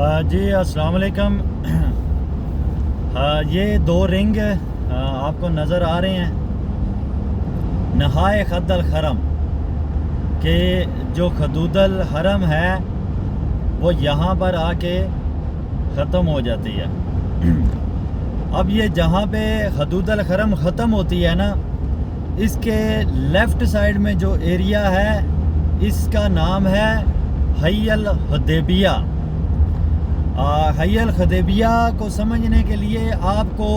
جی السلام علیکم۔ یہ دو رنگ آپ کو نظر آ رہے ہیں نہائے خد الحرم کہ جو حدود الحرم ہے وہ یہاں پر آ کے ختم ہو جاتی ہے۔ اب یہ جہاں پہ حدود الحرم ختم ہوتی ہے نا، اس کے لیفٹ سائڈ میں جو ایریا ہے اس کا نام ہے حی الحدیبیہ۔ حی الحدیبیہ کو سمجھنے کے لیے آپ کو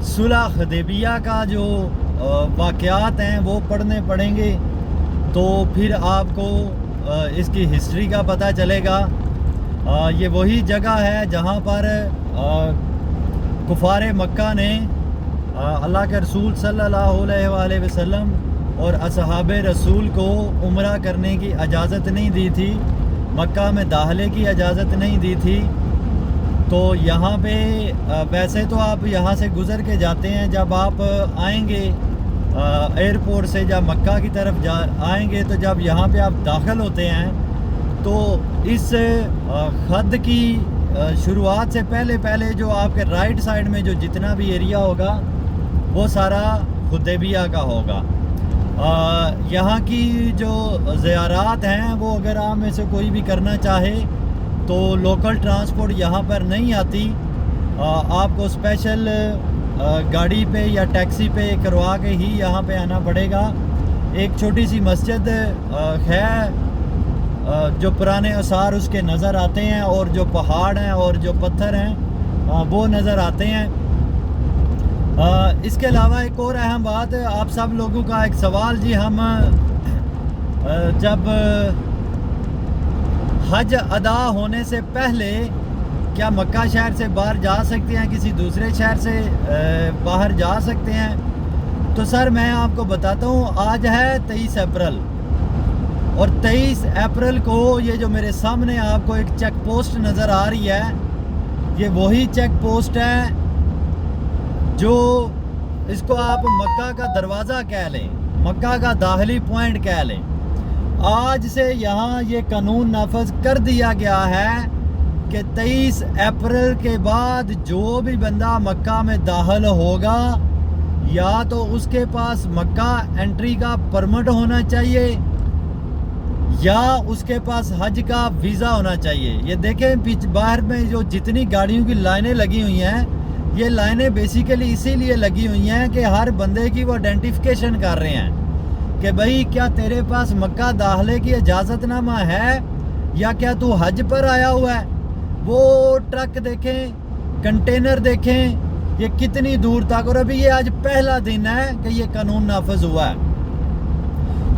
صلح حدیبیہ کا جو واقعات ہیں وہ پڑھنے پڑیں گے، تو پھر آپ کو اس کی ہسٹری کا پتہ چلے گا۔ یہ وہی جگہ ہے جہاں پر کفار مکہ نے اللہ کے رسول صلی اللہ علیہ وآلہ وسلم اور اصحاب رسول کو عمرہ کرنے کی اجازت نہیں دی تھی، مکہ میں داخلے کی اجازت نہیں دی تھی۔ تو یہاں پہ ویسے تو آپ یہاں سے گزر کے جاتے ہیں، جب آپ آئیں گے ایئرپورٹ سے، جب مکہ کی طرف آئیں گے، تو جب یہاں پہ آپ داخل ہوتے ہیں تو اس خد کی شروعات سے پہلے جو آپ کے رائٹ سائڈ میں جو جتنا بھی ایریا ہوگا وہ سارا حدیبیہ کا ہوگا۔ یہاں کی جو زیارات ہیں وہ اگر آپ میں سے کوئی بھی کرنا چاہے تو لوکل ٹرانسپورٹ یہاں پر نہیں آتی، آپ کو اسپیشل گاڑی پہ یا ٹیکسی پہ کروا کے ہی یہاں پہ آنا پڑے گا۔ ایک چھوٹی سی مسجد ہے، جو پرانے آثار اس کے نظر آتے ہیں، اور جو پہاڑ ہیں اور جو پتھر ہیں وہ نظر آتے ہیں۔ اس کے علاوہ ایک اور اہم بات، آپ سب لوگوں کا ایک سوال، جی ہم جب حج ادا ہونے سے پہلے کیا مکہ شہر سے باہر جا سکتے ہیں، کسی دوسرے شہر سے باہر جا سکتے ہیں؟ تو سر میں آپ کو بتاتا ہوں، آج ہے 23 اپریل، اور 23 اپریل کو یہ جو میرے سامنے آپ کو ایک چیک پوسٹ نظر آ رہی ہے، یہ وہی چیک پوسٹ ہے جو اس کو آپ مکہ کا دروازہ کہہ لیں، مکہ کا داخلی پوائنٹ کہہ لیں۔ آج سے یہاں یہ قانون نافذ کر دیا گیا ہے کہ 23 اپریل کے بعد جو بھی بندہ مکہ میں داخل ہوگا، یا تو اس کے پاس مکہ انٹری کا پرمٹ ہونا چاہیے یا اس کے پاس حج کا ویزا ہونا چاہیے۔ یہ دیکھیں باہر میں جو جتنی گاڑیوں کی لائنیں لگی ہوئی ہیں، یہ لائنیں بیسیکلی اسی لیے لگی ہوئی ہیں کہ ہر بندے کی وہ آئیڈینٹیفیکیشن کر رہے ہیں کہ بھئی کیا تیرے پاس مکہ داخلے کی اجازت نامہ ہے یا کیا تو حج پر آیا ہوا ہے۔ وہ ٹرک دیکھیں، کنٹینر دیکھیں، یہ کتنی دور تک، اور ابھی یہ آج پہلا دن ہے کہ یہ قانون نافذ ہوا ہے۔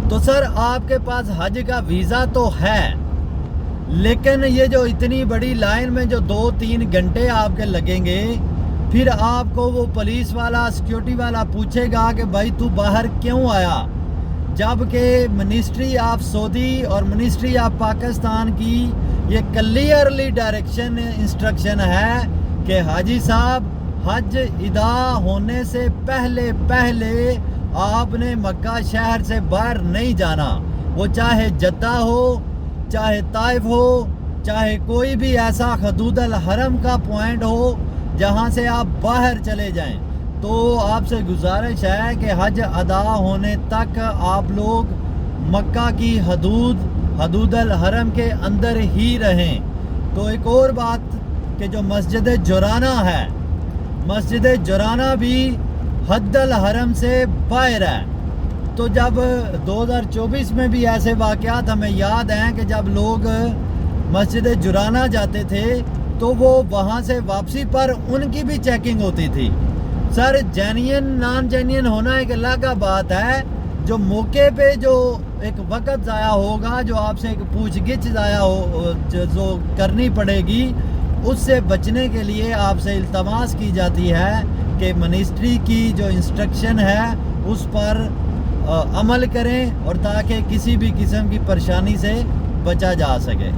تو سر آپ کے پاس حج کا ویزا تو ہے، لیکن یہ جو اتنی بڑی لائن میں جو 2-3 گھنٹے آپ کے لگیں گے، پھر آپ کو وہ پولیس والا، سیکیورٹی والا پوچھے گا کہ بھائی تو باہر کیوں آیا، جبکہ منسٹری آف سعودی اور منسٹری آف پاکستان کی یہ کلیئرلی ڈائریکشن انسٹرکشن ہے کہ حاجی صاحب حج ادا ہونے سے پہلے آپ نے مکہ شہر سے باہر نہیں جانا، وہ چاہے جدہ ہو، چاہے طائف ہو، چاہے کوئی بھی ایسا حدود الحرم کا پوائنٹ ہو جہاں سے آپ باہر چلے جائیں۔ تو آپ سے گزارش ہے کہ حج ادا ہونے تک آپ لوگ مکہ کی حدود الحرم کے اندر ہی رہیں۔ تو ایک اور بات کہ جو مسجد جرانہ ہے، مسجد جرانہ بھی حد الحرم سے باہر ہے۔ تو جب 2024 میں بھی ایسے واقعات ہمیں یاد ہیں کہ جب لوگ مسجد جرانہ جاتے تھے تو وہ وہاں سے واپسی پر ان کی بھی چیکنگ ہوتی تھی۔ سر جینین نان جینین ہونا ایک الگ بات ہے، جو موقع پہ جو ایک وقت ضائع ہوگا، جو آپ سے ایک پوچھ گچھ جو کرنی پڑے گی، اس سے بچنے کے لیے آپ سے التماس کی جاتی ہے کہ منسٹری کی جو انسٹرکشن ہے اس پر عمل کریں، اور تاکہ کسی بھی قسم کی پریشانی سے بچا جا سکے۔